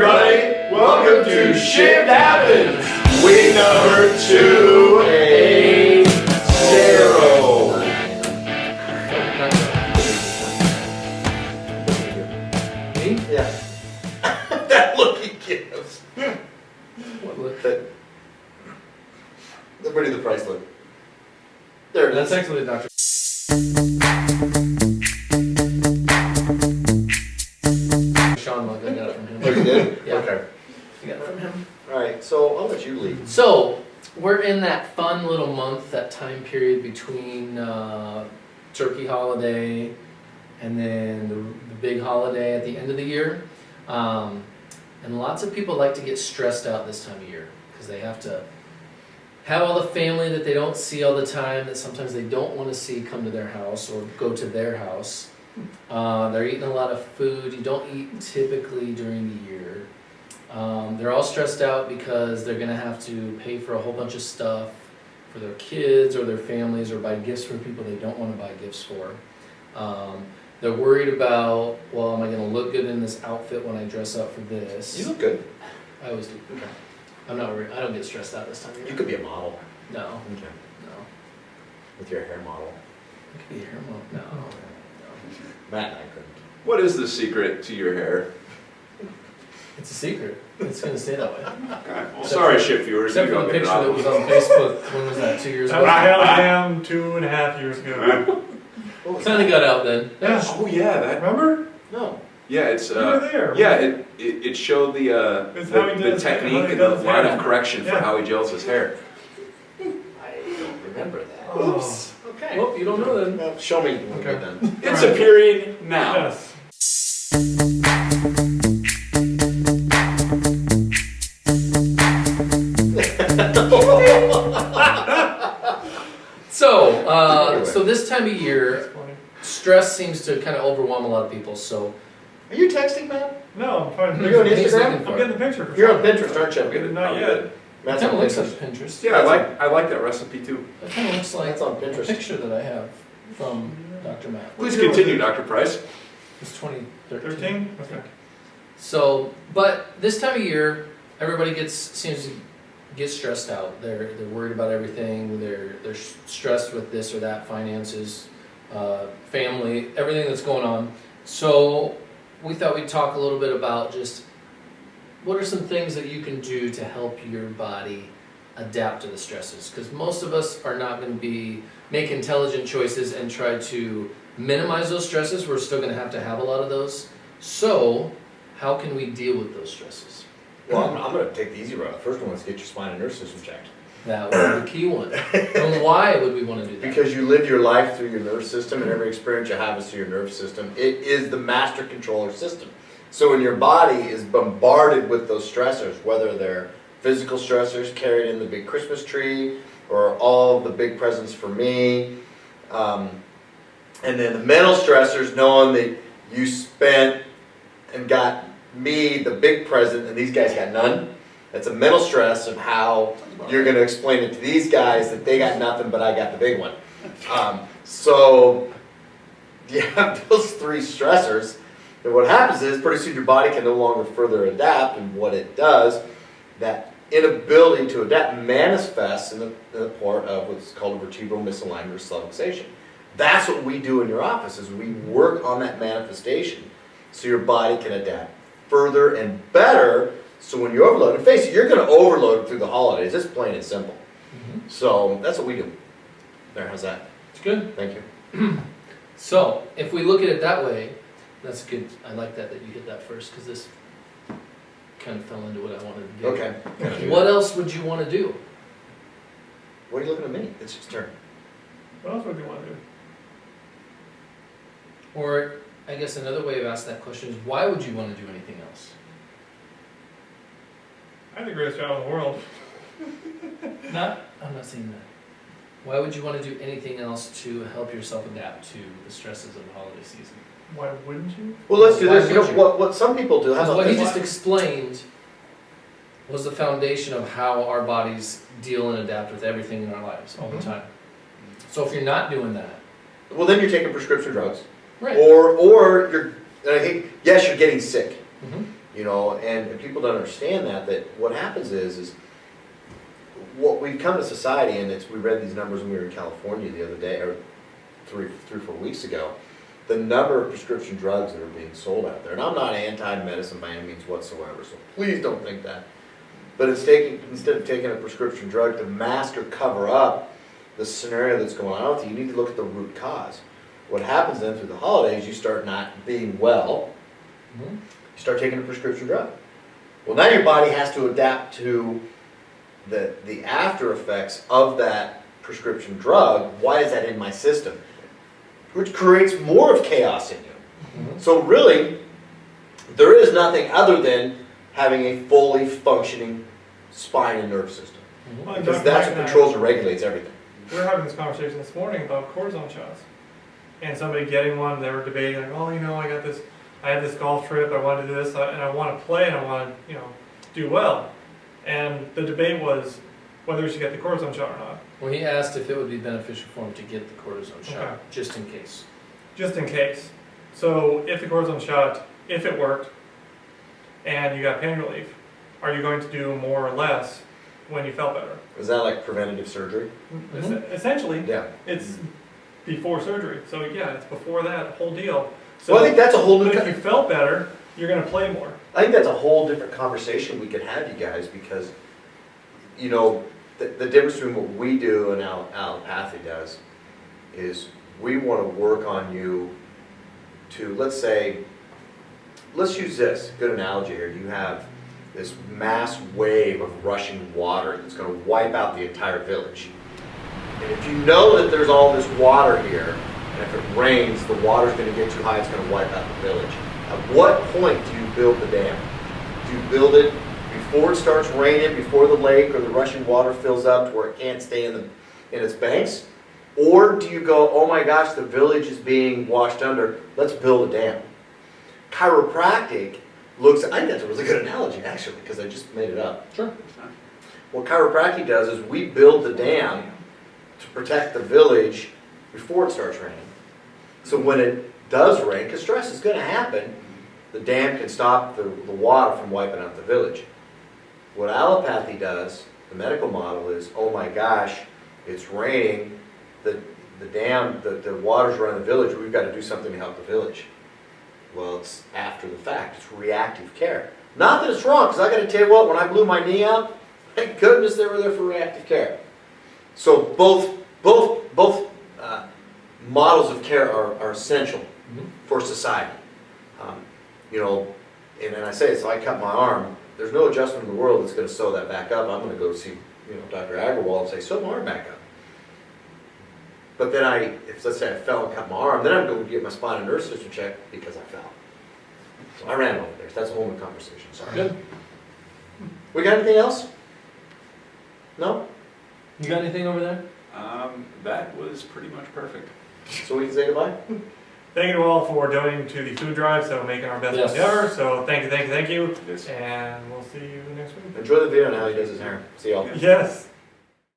everybody! Welcome to Shit Happens! We number 280. Me? Yeah. That look he gives. What look? The Ready the Price look. There it is. That's actually Dr. Sean look. I got it from him. Oh, you did? Yeah. Okay. I got it from him. Alright, so I'll let you lead. So, we're in that fun little month, that time period between Turkey holiday and then the big holiday at the end of the year. And lots of people like to get stressed out this time of year because they have to have all the family that they don't see all the time, that sometimes they don't want to see come to their house or go to their house. They're eating a lot of food you don't eat typically during the year. They're all stressed out because they're going to have to pay for a whole bunch of stuff for their kids or their families, or buy gifts for people they don't want to buy gifts for. They're worried about, well, am I going to look good in this outfit when I dress up for this? You look good. I always do. Okay. I'm not worried. I don't get stressed out this time of year. You could be a model. No. Okay. No. With your hair model. I could be a hair model. No. Matt and I couldn't. What is the secret to your hair? It's a secret. It's going to stay that way. Okay. Well, sorry, ship viewers. Except you for the don't get it picture that was on Facebook. When was that? 2 years That ago? was Bellingham 2.5 years ago. What was Kind of got out then. Yeah. Oh yeah, that. Remember? No. Yeah, it's. You were there. Yeah, it showed the It's how he the does- how technique he and the does line hair. of correction for Yeah. how he gels his hair. I don't remember that. Oh. Oops. Okay. Well, you don't know then. Well, show me when Okay. we're done. It's Right. appearing now. Yes. So this time of That's year, funny. stress seems to kind of overwhelm a lot of people. So Are you texting, Matt? No, I'm trying to Are you on think. he's Instagram? looking I'm for getting it. the picture. For You're on sure. Pinterest, aren't you? Not yet. Matt's Kind on of looks like Pinterest. Pinterest. Yeah, I like that recipe too. That kind of looks like That's on a Pinterest. picture that I have from Dr. Matt. Please continue, Dr. Price. It's 2013. 13? Okay. So, but this time of year, everybody seems to get stressed out. They're worried about everything. They're stressed with this or that, finances, family, everything that's going on. So we thought we'd talk a little bit about just what are some things that you can do to help your body adapt to the stresses, because most of us are not going to make intelligent choices and try to minimize those stresses. We're still going to have a lot of those. So how can we deal with those stresses? Well, I'm going to take the easy route. The first one is get your spine and nervous system checked. That was the key one. And why would we want to do that? Because you live your life through your nervous system, and every experience you have is through your nervous system. It is the master controller system. So when your body is bombarded with those stressors, whether they're physical stressors carried in the big Christmas tree, or all the big presents for me, and then the mental stressors, knowing that you spent and got me the big present and these guys got none. That's a mental stress of how you're going to explain it to these guys that they got nothing but I got the big one. So you have those three stressors, and what happens is pretty soon your body can no longer further adapt, and what it does, that inability to adapt manifests in the part of what's called a vertebral misalignment or subluxation. That's what we do in your office, is we work on that manifestation so your body can adapt further and better. So when you overload, and face it, you're going to overload through the holidays. It's plain and simple. Mm-hmm. So that's what we do. There, how's that? It's good. Thank you. So if we look at it that way, that's good. I like that you hit that first, because this kind of fell into what I wanted to do. Okay. What else would you want to do? What are you looking at me? It's his turn. What else would you want to do? Or I guess another way of asking that question is, why would you want to do anything else? I had the greatest job in the world. I'm not saying that. Why would you want to do anything else to help yourself adapt to the stresses of the holiday season? Why wouldn't you? Well, let's do Why this. You know, would you? what some people do. How Because about what he this? just explained was the foundation of how our bodies deal and adapt with everything in our lives all the time. So if you're not doing that, Well, then you're taking prescription drugs, right? or you're. Yes, you're getting sick, Mm-hmm. You know, and people don't understand that what happens is what we've come to society, and we read these numbers when we were in California the other day, or three, 4 weeks ago, the number of prescription drugs that are being sold out there. And I'm not anti-medicine by any means whatsoever, so please don't think that. But it's instead of taking a prescription drug to mask or cover up the scenario that's going on with you, you need to look at the root cause. What happens then through the holidays, you start not being well, you start taking a prescription drug. Well, now your body has to adapt to the after effects of that prescription drug. Why is that in my system? Which creates more of chaos in you. So really, there is nothing other than having a fully functioning spine and nerve system. Well, Because Dr. that's Mike what and I- controls and regulates everything. We were having this conversation this morning about cortisone shots. And somebody getting one, they were debating, like, oh, you know, I had this golf trip, I want to do this, and I want to play, and I want to, you know, do well. And the debate was whether we should get the cortisone shot or not, Well, he asked if it would be beneficial for him to get the cortisone shot, Okay. just in case. just in case. So if the cortisone shot, if it worked, and you got pain relief, are you going to do more or less when you felt better? Is that like preventative surgery? Essentially, Yeah. it's before surgery. So yeah, it's before that whole deal. So Well, I think that's a whole new. but if you felt better, you're going to play more. I think that's a whole different conversation we could have, you guys, because, you know, the difference between what we do and allopathy does is we want to work on you to, let's use this, good analogy here. You have this mass wave of rushing water that's going to wipe out the entire village. And if you know that there's all this water here, and if it rains, the water's going to get too high, it's going to wipe out the village. At what point do you build the dam? Do you build it before it starts raining, before the lake or the rushing water fills up to where it can't stay in its banks? Or do you go, oh my gosh, the village is being washed under, let's build a dam? Chiropractic I think that's a really good analogy actually, because I just made it up. Sure. What chiropractic does is we build the dam to protect the village before it starts raining. So when it does rain, because stress is going to happen, the dam can stop the water from wiping out the village. What allopathy does, the medical model is, oh my gosh, it's raining, the dam, the water's running the village, we've got to do something to help the village. Well, it's after the fact, it's reactive care. Not that it's wrong, because I got to tell you what, when I blew my knee out, thank goodness they were there for reactive care. So both models of care are essential for society. You know, and I say, so I cut my arm, there's no adjustment in the world that's going to sew that back up. I'm going to go see, you know, Dr. Agrawal and say, sew my arm back up. But then if let's say I fell and cut my arm, then I'm going to get my spine and nerve system checked because I fell. So I ran over there. So that's a whole new conversation. Sorry. Good. We got anything else? No? You got anything over there? That was pretty much perfect. So we can say goodbye? Thank you all for donating to the food drive, so making our best Yes. money ever. So thank you. Yes. And we'll see you next week. Enjoy the video and how he does his hair. See y'all. Yes.